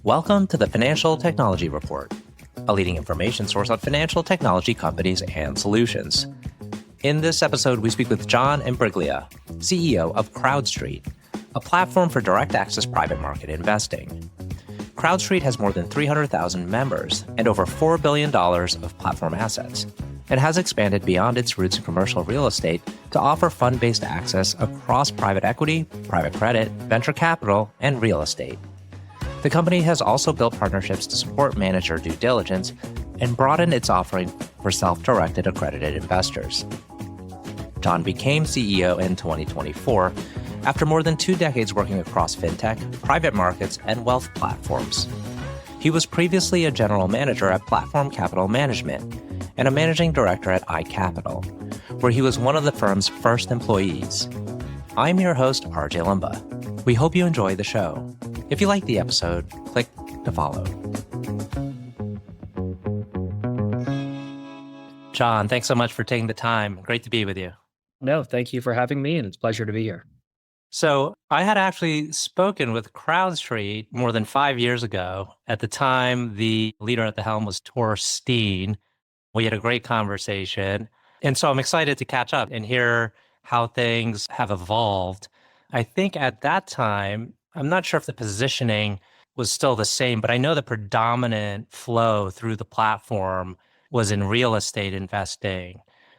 Welcome to the Financial Technology Report, a leading information source on financial technology companies and solutions. In this episode, we speak with John Imbriglia, CEO of CrowdStreet, a platform for direct access private market investing. CrowdStreet has more than 300,000 members and over $4 billion of platform assets, and has expanded beyond its roots in commercial real estate to offer fund-based access across private equity, private credit, venture capital, and real estate. The company has also built partnerships to support manager due diligence and broaden its offering for self-directed accredited investors. John became CEO in 2024 after more than 2 decades working across fintech, private markets, and wealth platforms. He was previously a general manager at Platform Capital Management and a managing director at iCapital, where he was one of the firm's first employees. I'm your host, RJ Lumba. We hope you enjoy the show. If you like the episode, click to follow. John, thanks so much for taking the time. Great to be with you. No, thank you for having me, and it's a pleasure to be here. So I had actually spoken with CrowdStreet more than 5 years ago. At the time, the leader at the helm was Tor Steen. We had a great conversation. And so I'm excited to catch up and hear how things have evolved. I think at that time, I'm not sure if the positioning was still the same, but I know the predominant flow through the platform was in real estate investing.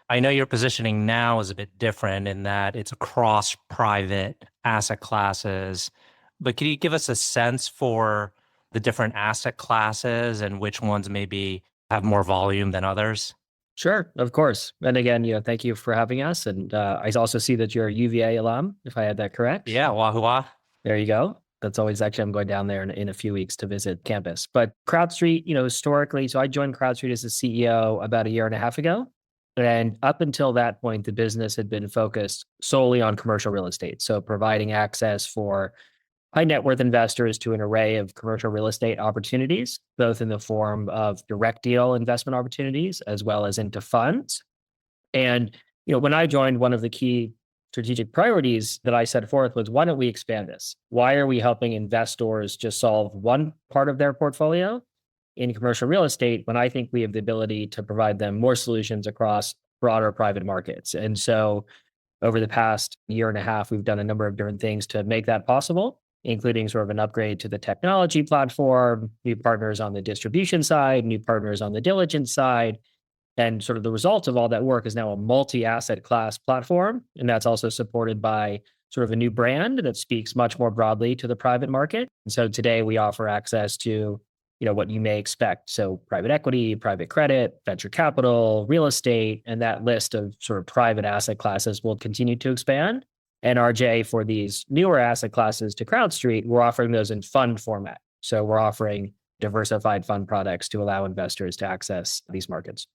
I know your positioning now is a bit different in that it's across private asset classes, but can you give us a sense for the different asset classes and which ones maybe have more volume than others? Sure, of course. And again, thank you for having us. And I also see that you're a UVA alum, if I had that correct. Yeah, wahoo wah. There you go. That's always actually, I'm going down there in a few weeks to visit campus. But CrowdStreet, historically, so I joined CrowdStreet as a CEO about a year and a half ago. And up until that point, the business had been focused solely on commercial real estate. So providing access for high net worth investors to an array of commercial real estate opportunities, both in the form of direct deal investment opportunities as well as into funds. And when I joined, one of the key strategic priorities that I set forth was, why don't we expand this? Why are we helping investors just solve one part of their portfolio in commercial real estate when I think we have the ability to provide them more solutions across broader private markets? And so over the past year and a half, we've done a number of different things to make that possible, including sort of an upgrade to the technology platform, new partners on the distribution side, new partners on the diligence side. And sort of the result of all that work is now a multi-asset class platform. And that's also supported by sort of a new brand that speaks much more broadly to the private market. And so today we offer access to what you may expect. So private equity, private credit, venture capital, real estate, and that list of sort of private asset classes will continue to expand. And RJ, for these newer asset classes to CrowdStreet, we're offering those in fund format. So we're offering diversified fund products to allow investors to access these markets.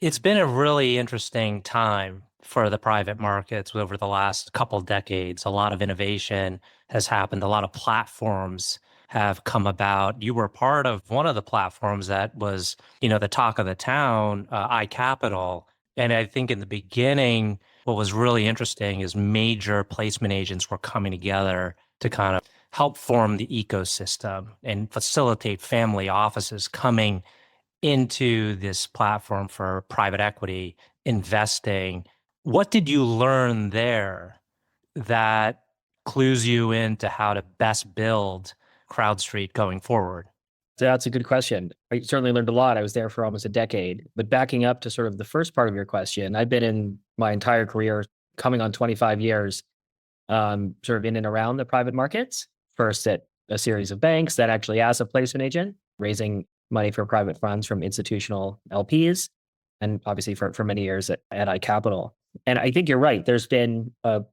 It's been a really interesting time for the private markets over the last couple decades. A lot of innovation has happened. A lot of platforms have come about. You were part of one of the platforms that was, the talk of the town, iCapital. And I think in the beginning, what was really interesting is major placement agents were coming together to kind of help form the ecosystem and facilitate family offices coming into this platform for private equity investing. What did you learn there that clues you into how to best build CrowdStreet going forward? So that's a good question. I certainly learned a lot. I was there for almost a decade. But backing up to sort of the first part of your question, I've been in my entire career, coming on 25 years, sort of in and around the private markets. First at a series of banks, that actually as a placement agent, raising money for private funds from institutional LPs, and obviously for many years at iCapital. And I think you're right. There's been a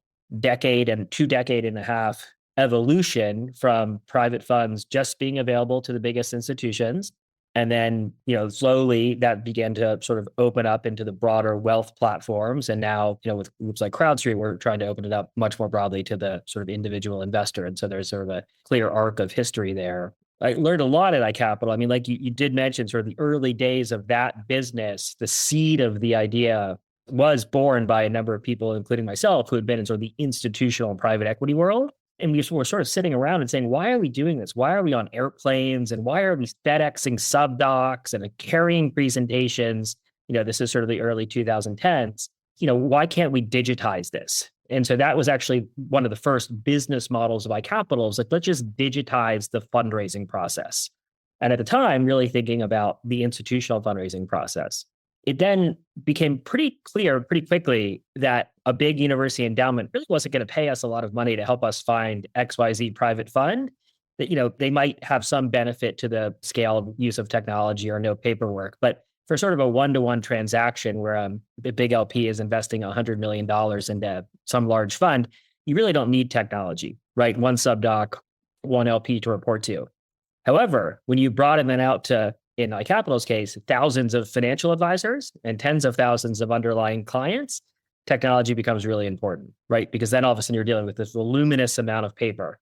decade and 2 decade and a half evolution from private funds just being available to the biggest institutions. And then, slowly that began to sort of open up into the broader wealth platforms. And now, with groups like CrowdStreet, we're trying to open it up much more broadly to the sort of individual investor. And so there's sort of a clear arc of history there. I learned a lot at iCapital. I mean, like you did mention, sort of the early days of that business, the seed of the idea was born by a number of people, including myself, who had been in sort of the institutional and private equity world. And we were sort of sitting around and saying, why are we doing this? Why are we on airplanes? And why are we FedExing subdocs and carrying presentations? This is sort of the early 2010s. Why can't we digitize this? And so that was actually one of the first business models of iCapital. Is like, let's just digitize the fundraising process. And at the time, really thinking about the institutional fundraising process. It then became pretty clear pretty quickly that a big university endowment really wasn't going to pay us a lot of money to help us find XYZ private fund. That, they might have some benefit to the scale of use of technology or no paperwork. But for sort of a one-to-one transaction where the big LP is investing $100 million into some large fund, you really don't need technology, right? One subdoc, one LP to report to. However, when you broaden that out to, in iCapital's case, thousands of financial advisors and tens of thousands of underlying clients, technology becomes really important, right? Because then all of a sudden you're dealing with this voluminous amount of paper.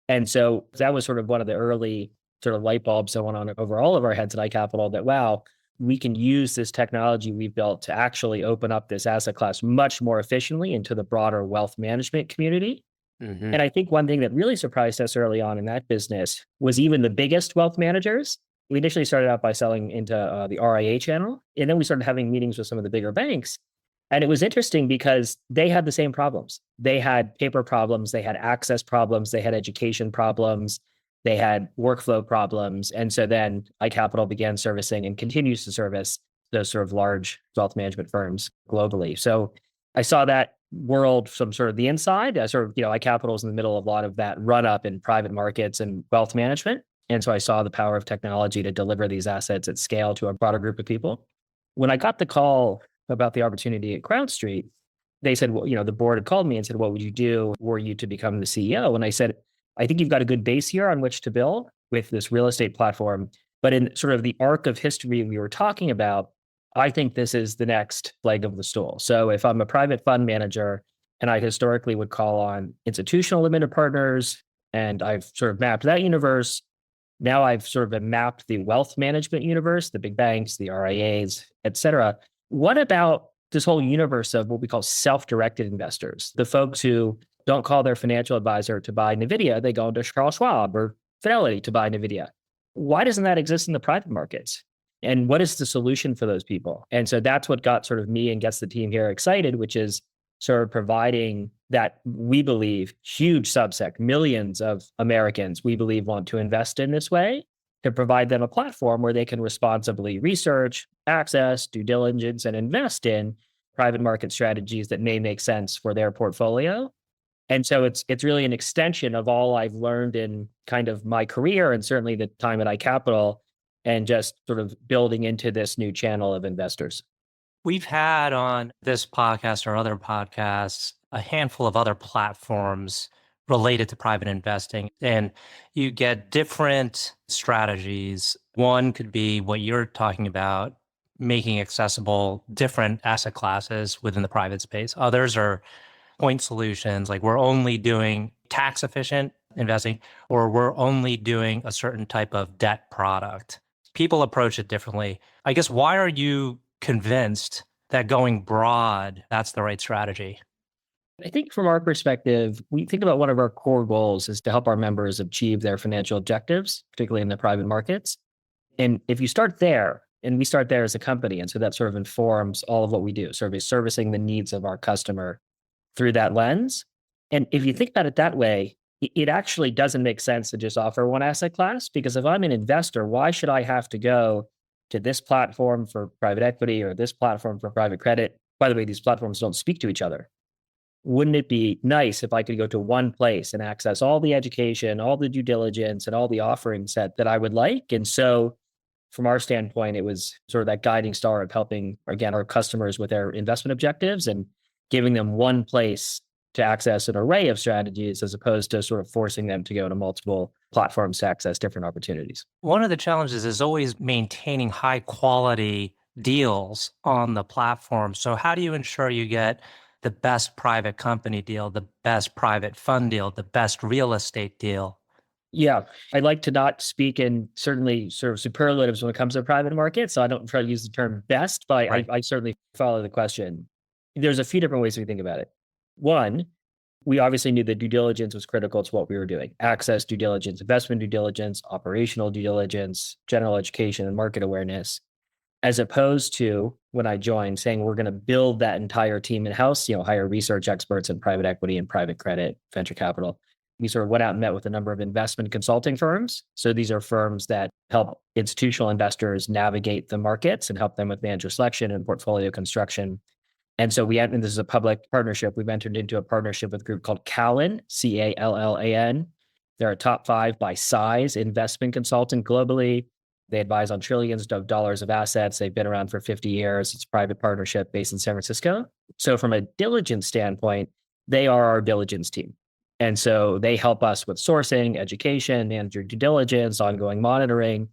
And so that was sort of one of the early sort of light bulbs that went on over all of our heads at iCapital that, wow, we can use this technology we've built to actually open up this asset class much more efficiently into the broader wealth management community. Mm-hmm. And I think one thing that really surprised us early on in that business was even the biggest wealth managers. We initially started out by selling into the RIA channel, and then we started having meetings with some of the bigger banks. And it was interesting because they had the same problems. They had paper problems, they had access problems, they had education problems, they had workflow problems. And so then iCapital began servicing and continues to service those sort of large wealth management firms globally. So I saw that world from sort of the inside. iCapital is in the middle of a lot of that run up in private markets and wealth management. And so I saw the power of technology to deliver these assets at scale to a broader group of people. When I got the call about the opportunity at CrowdStreet, they said, well, the board had called me and said, what would you do were you to become the CEO? And I said, I think you've got a good base here on which to build with this real estate platform. But in sort of the arc of history we were talking about, I think this is the next leg of the stool. So if I'm a private fund manager and I historically would call on institutional limited partners, and I've sort of mapped that universe, now I've sort of mapped the wealth management universe, the big banks, the RIAs, et cetera. What about this whole universe of what we call self-directed investors, the folks who don't call their financial advisor to buy NVIDIA, they go to Charles Schwab or Fidelity to buy NVIDIA. Why doesn't that exist in the private markets? And what is the solution for those people? And so that's what got sort of me and gets the team here excited, which is sort of providing that we believe huge subset, millions of Americans we believe want to invest in this way, to provide them a platform where they can responsibly research, access, due diligence, and invest in private market strategies that may make sense for their portfolio. And so it's really an extension of all I've learned in kind of my career and certainly the time at iCapital, and just sort of building into this new channel of investors. We've had on this podcast or other podcasts a handful of other platforms related to private investing, and you get different strategies. One could be what you're talking about, making accessible different asset classes within the private space. Others are point solutions, like we're only doing tax efficient investing, or we're only doing a certain type of debt product. People approach it differently. I guess, why are you convinced that going broad, that's the right strategy? I think from our perspective, we think about one of our core goals is to help our members achieve their financial objectives, particularly in the private markets. And if you start there, and we start there as a company, and so that sort of informs all of what we do, sort of servicing the needs of our customer through that lens. And if you think about it that way, it actually doesn't make sense to just offer one asset class, because if I'm an investor, why should I have to go to this platform for private equity or this platform for private credit? By the way, these platforms don't speak to each other. Wouldn't it be nice if I could go to one place and access all the education, all the due diligence, and all the offering set that I would like? And so from our standpoint, it was sort of that guiding star of helping, again, our customers with their investment objectives and giving them one place to access an array of strategies, as opposed to sort of forcing them to go to multiple platforms to access different opportunities. One of the challenges is always maintaining high quality deals on the platform. So how do you ensure you get the best private company deal, the best private fund deal, the best real estate deal? Yeah, I like to not speak in certainly sort of superlatives when it comes to private markets. So I don't try to use the term best, but right. I certainly follow the question. There's a few different ways we think about it. One, We obviously knew that due diligence was critical to what we were doing. Access due diligence, investment due diligence, operational due diligence, general education, and market awareness, as opposed to when I joined saying we're going to build that entire team in-house, hire research experts in private equity and private credit, venture capital. We sort of went out and met with a number of investment consulting firms. So these are firms that help institutional investors navigate the markets and help them with manager selection and portfolio construction. And so and this is a public partnership. We've entered into a partnership with a group called Callan, Callan. They're a top 5 by size investment consultant globally. They advise on trillions of dollars of assets. They've been around for 50 years. It's a private partnership based in San Francisco. So from a diligence standpoint, they are our diligence team. And so they help us with sourcing, education, manager due diligence, ongoing monitoring.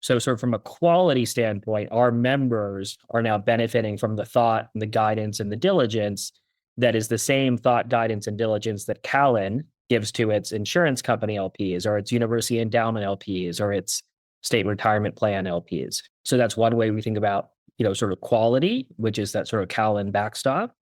So sort of from a quality standpoint, our members are now benefiting from the thought and the guidance and the diligence that is the same thought, guidance, and diligence that Callan gives to its insurance company LPs or its university endowment LPs or its state retirement plan LPs. So that's one way we think about, sort of quality, which is that sort of Callan backstop.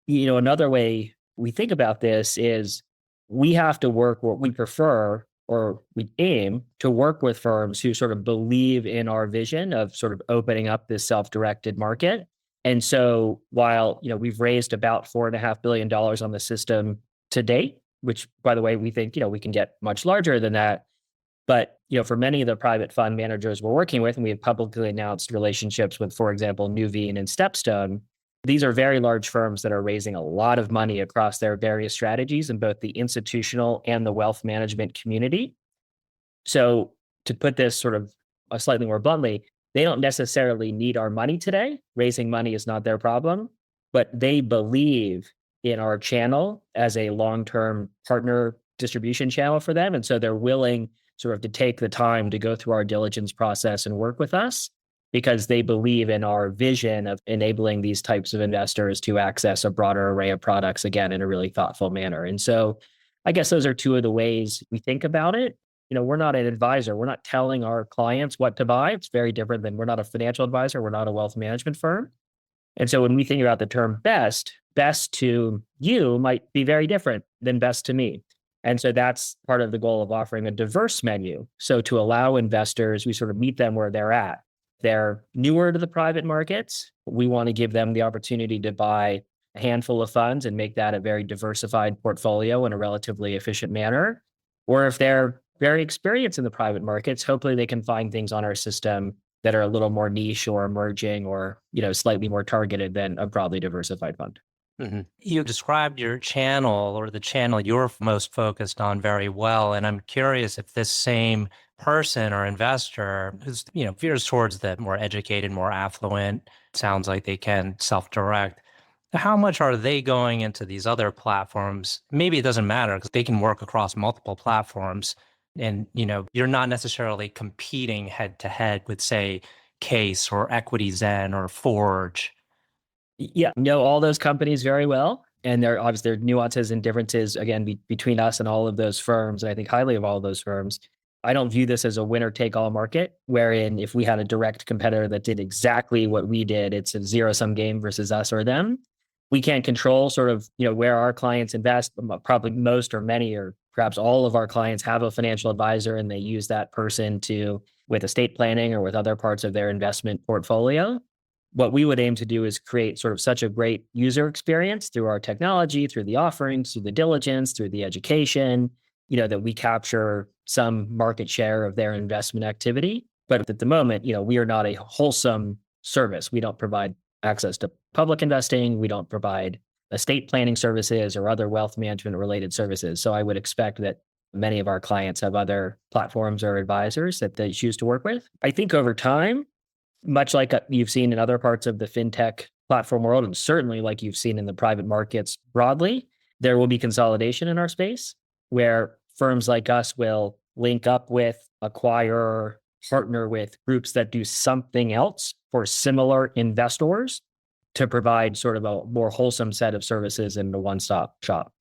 Another way we think about this is we have to work what we prefer or we aim to work with firms who sort of believe in our vision of sort of opening up this self-directed market. And so while, we've raised about $4.5 billion on the system to date, which by the way, we think, we can get much larger than that. But, for many of the private fund managers we're working with, and we have publicly announced relationships with, for example, Nuveen and Stepstone, these are very large firms that are raising a lot of money across their various strategies in both the institutional and the wealth management community. So to put this sort of slightly more bluntly, they don't necessarily need our money today. Raising money is not their problem, but they believe in our channel as a long-term partner distribution channel for them. And so they're willing sort of to take the time to go through our diligence process and work with us because they believe in our vision of enabling these types of investors to access a broader array of products, again, in a really thoughtful manner. And so I guess those are two of the ways we think about it. We're not an advisor. We're not telling our clients what to buy. It's very different than we're not a financial advisor. We're not a wealth management firm. And so when we think about the term best to you might be very different than best to me. And so that's part of the goal of offering a diverse menu. So to allow investors, we sort of meet them where they're at. They're newer to the private markets. We want to give them the opportunity to buy a handful of funds and make that a very diversified portfolio in a relatively efficient manner. Or if they're very experienced in the private markets, hopefully they can find things on our system that are a little more niche or emerging or, slightly more targeted than a broadly diversified fund. Mm-hmm. You described your channel or the channel you're most focused on very well. And I'm curious if this same person or investor who's, veers towards the more educated, more affluent, sounds like they can self-direct. How much are they going into these other platforms? Maybe it doesn't matter because they can work across multiple platforms. And, you're not necessarily competing head to head with, say, Case or EquityZen or Forge. Yeah, know all those companies very well. And there are nuances and differences, again, between us and all of those firms. And I think highly of all of those firms. I don't view this as a winner take all market, wherein if we had a direct competitor that did exactly what we did, it's a zero sum game versus us or them. We can't control sort of, where our clients invest. Probably most or many or perhaps all of our clients have a financial advisor and they use that person with estate planning or with other parts of their investment portfolio. What we would aim to do is create sort of such a great user experience through our technology, through the offerings, through the diligence, through the education, that we capture some market share of their investment activity. But at the moment, we are not a wholesome service. We don't provide access to public investing. We don't provide estate planning services or other wealth management related services. So I would expect that many of our clients have other platforms or advisors that they choose to work with. I think over time, much like you've seen in other parts of the fintech platform world, and certainly like you've seen in the private markets broadly, there will be consolidation in our space where firms like us will link up with, acquire, partner with groups that do something else for similar investors to provide sort of a more wholesome set of services in the one-stop shop.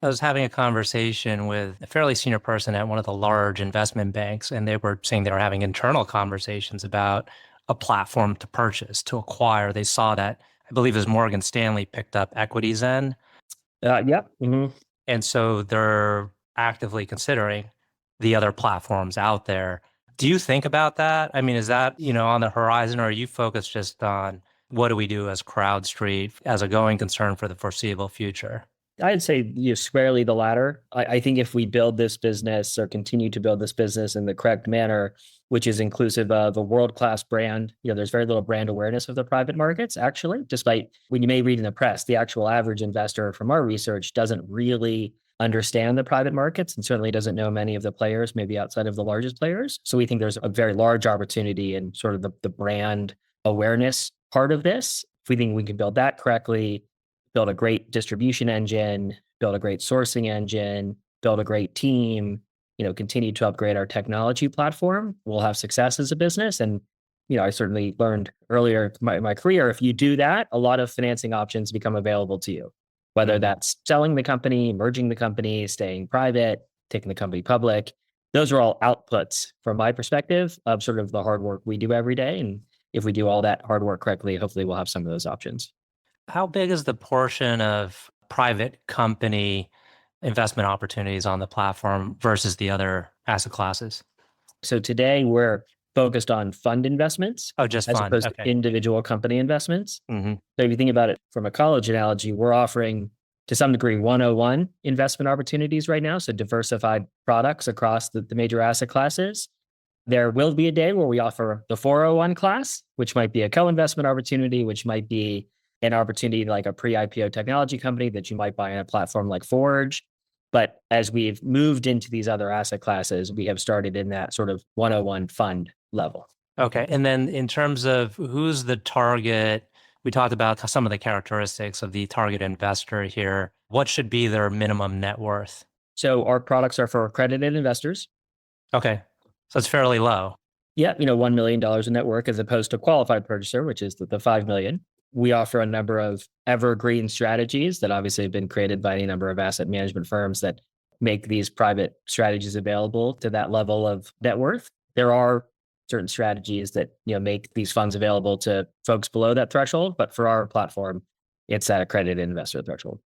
I was having a conversation with a fairly senior person at one of the large investment banks, and they were saying they were having internal conversations about a platform to purchase, to acquire. They saw that, I believe it was Morgan Stanley picked up EquityZen. Yeah. Hmm. And so they're actively considering the other platforms out there. Do you think about that? I mean, is that, on the horizon, or are you focused just on what do we do as CrowdStreet as a going concern for the foreseeable future? I'd say squarely the latter. I think if we build this business or continue to build this business in the correct manner, which is inclusive of a world-class brand, there's very little brand awareness of the private markets, actually, despite when you may read in the press, the actual average investor from our research doesn't really understand the private markets and certainly doesn't know many of the players, maybe outside of the largest players. So we think there's a very large opportunity in sort of the brand awareness part of this. If we think we can build that correctly, build a great distribution engine, build a great sourcing engine, build a great team, continue to upgrade our technology platform, we'll have success as a business. And, I certainly learned earlier in my career, if you do that, a lot of financing options become available to you, whether that's selling the company, merging the company, staying private, taking the company public. Those are all outputs from my perspective of sort of the hard work we do every day. And if we do all that hard work correctly, hopefully we'll have some of those options. How big is the portion of private company investment opportunities on the platform versus the other asset classes? So today we're focused on fund investments Oh, just as fund. opposed to Okay. individual company investments. Hmm. So if you think about it from a college analogy, we're offering to some degree 101 investment opportunities right now. So diversified products across the major asset classes. There will be a day where we offer the 401 class, which might be a co-investment opportunity, which might be an opportunity like a pre-IPO technology company that you might buy on a platform like Forge. But as we've moved into these other asset classes, we have started in that sort of 101 fund level. Okay. And then in terms of who's the target, we talked about some of the characteristics of the target investor here. What should be their minimum net worth? So our products are for accredited investors. Okay. So it's fairly low. Yeah, $1 million in net worth as opposed to qualified purchaser, which is the 5 million. We offer a number of evergreen strategies that obviously have been created by any number of asset management firms that make these private strategies available to that level of net worth. There are certain strategies that make these funds available to folks below that threshold, but for our platform, it's that accredited investor threshold.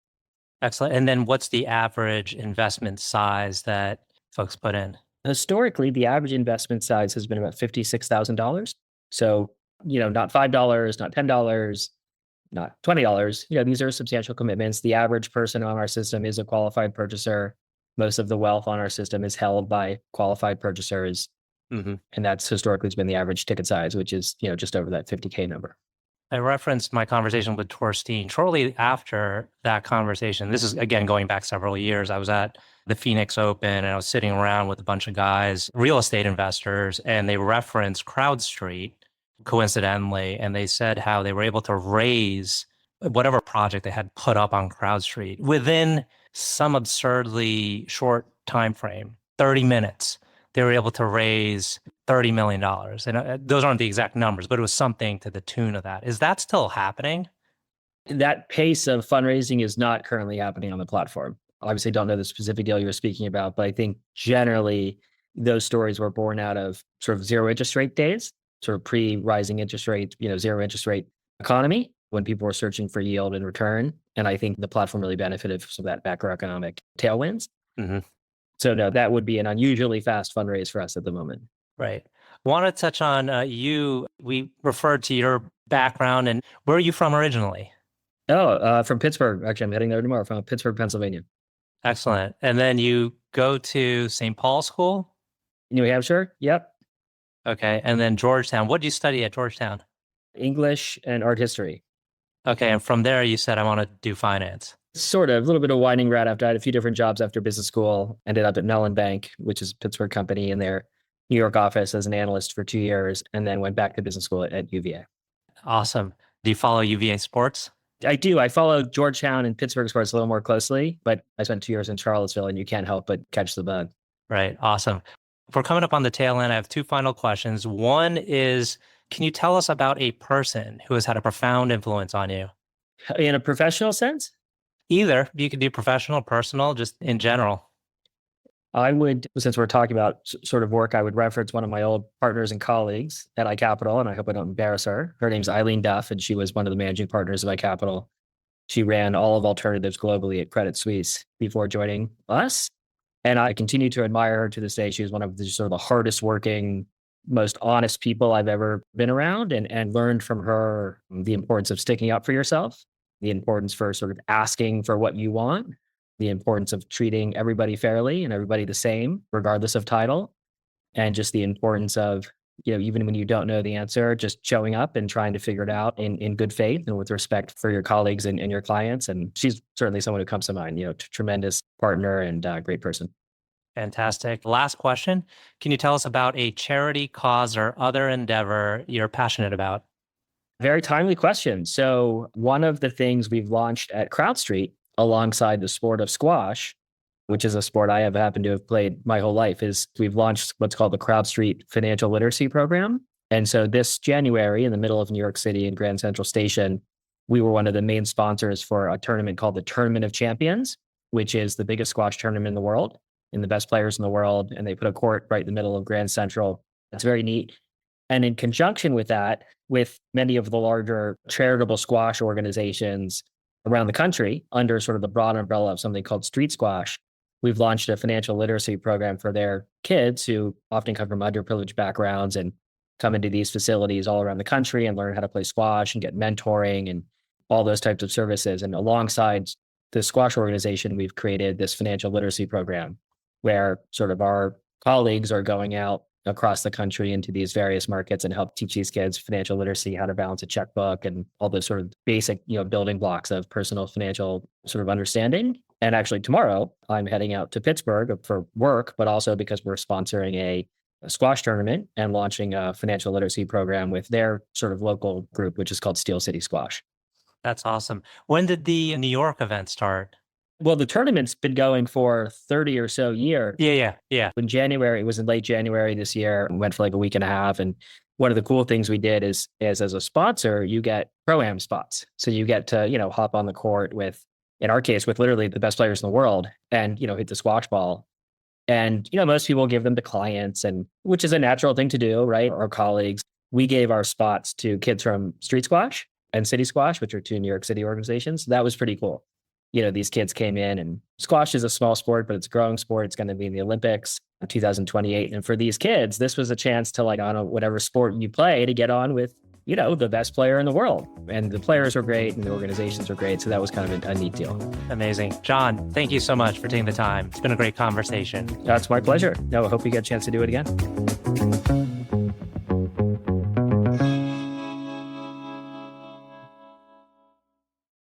Excellent. And then what's the average investment size that folks put in? Historically, the average investment size has been about $56,000. So, not $5, not $10, not $20. These are substantial commitments. The average person on our system is a qualified purchaser. Most of the wealth on our system is held by qualified purchasers. Hmm. And that's historically been the average ticket size, which is, just over that 50K number. I referenced my conversation with Torstein. Shortly after that conversation, this is again going back several years, I was at the Phoenix Open and I was sitting around with a bunch of guys, real estate investors, and they referenced CrowdStreet coincidentally. And they said how they were able to raise whatever project they had put up on CrowdStreet within some absurdly short time frame, 30 minutes. They were able to raise $30 million. And those aren't the exact numbers, but it was something to the tune of that. Is that still happening? That pace of fundraising is not currently happening on the platform. Obviously, don't know the specific deal you're speaking about, but I think generally those stories were born out of sort of zero interest rate days, sort of pre-rising interest rate, zero interest rate economy when people were searching for yield and return. And I think the platform really benefited from some of that macroeconomic tailwinds. Hmm. So no, that would be an unusually fast fundraise for us at the moment. Right. Want to touch on you. We referred to your background, and where are you from originally? Oh, from Pittsburgh. Actually, I'm heading there tomorrow from Pittsburgh, Pennsylvania. Excellent. And then you go to St. Paul School? New Hampshire? Yep. Okay. And then Georgetown. What did you study at Georgetown? English and art history. Okay. And from there, you said, I want to do finance. Sort of, a little bit of winding rat after I had a few different jobs after business school. Ended up at Mellon Bank, which is a Pittsburgh company, in their New York office as an analyst for 2 years, and then went back to business school at UVA. Awesome. Do you follow UVA sports? I do. I follow Georgetown and Pittsburgh sports a little more closely, but I spent 2 years in Charlottesville, and you can't help but catch the bug. Right. Awesome. We're coming up on the tail end. I have two final questions. One is, can you tell us about a person who has had a profound influence on you? In a professional sense, Either. You could do professional, personal, just in general. I would, since we're talking about sort of work, I would reference one of my old partners and colleagues at iCapital, and I hope I don't embarrass her. Her name's Eileen Duff, and she was one of the managing partners of iCapital She ran all of alternatives globally at Credit Suisse before joining us. And I continue to admire her to this day. She was one of the sort of the hardest working, most honest people I've ever been around, and learned from her the importance of sticking up for yourself, the importance for sort of asking for what you want, the importance of treating everybody fairly and everybody the same, regardless of title, and just the importance of, even when you don't know the answer, just showing up and trying to figure it out in good faith and with respect for your colleagues and your clients. And she's certainly someone who comes to mind, tremendous partner and great person. Fantastic. Last question. Can you tell us about a charity, cause, or other endeavor you're passionate about? Very timely question. So one of the things we've launched at CrowdStreet alongside the sport of squash, which is a sport I have happened to have played my whole life, is we've launched what's called the CrowdStreet Financial Literacy Program. And so this January, in the middle of New York City in Grand Central Station, we were one of the main sponsors for a tournament called the Tournament of Champions, which is the biggest squash tournament in the world, and the best players in the world. And they put a court right in the middle of Grand Central. That's very neat. And in conjunction with that, with many of the larger charitable squash organizations around the country, under sort of the broad umbrella of something called Street Squash, we've launched a financial literacy program for their kids who often come from underprivileged backgrounds and come into these facilities all around the country and learn how to play squash and get mentoring and all those types of services. And alongside the squash organization, we've created this financial literacy program where sort of our colleagues are going out across the country into these various markets and help teach these kids financial literacy, how to balance a checkbook and all those sort of basic, building blocks of personal financial sort of understanding. And actually tomorrow I'm heading out to Pittsburgh for work, but also because we're sponsoring a squash tournament and launching a financial literacy program with their sort of local group, which is called Steel City Squash. That's awesome. When did the New York event start? Well, the tournament's been going for 30 or so years. Yeah. In January, it was in late January this year, went for like a week and a half. And one of the cool things we did is as a sponsor, you get pro-am spots. So you get to, hop on the court with, in our case, with literally the best players in the world and, hit the squash ball. And, most people give them to clients, and which is a natural thing to do, right? Or colleagues. We gave our spots to kids from Street Squash and City Squash, which are two New York City organizations. That was pretty cool. These kids came in, and squash is a small sport, but it's a growing sport. It's going to be in the Olympics in 2028. And for these kids, this was a chance to, on whatever sport you play, to get on with, the best player in the world. And the players were great and the organizations were great. So that was kind of a neat deal. Amazing. John, thank you so much for taking the time. It's been a great conversation. It's my pleasure. I hope we get a chance to do it again.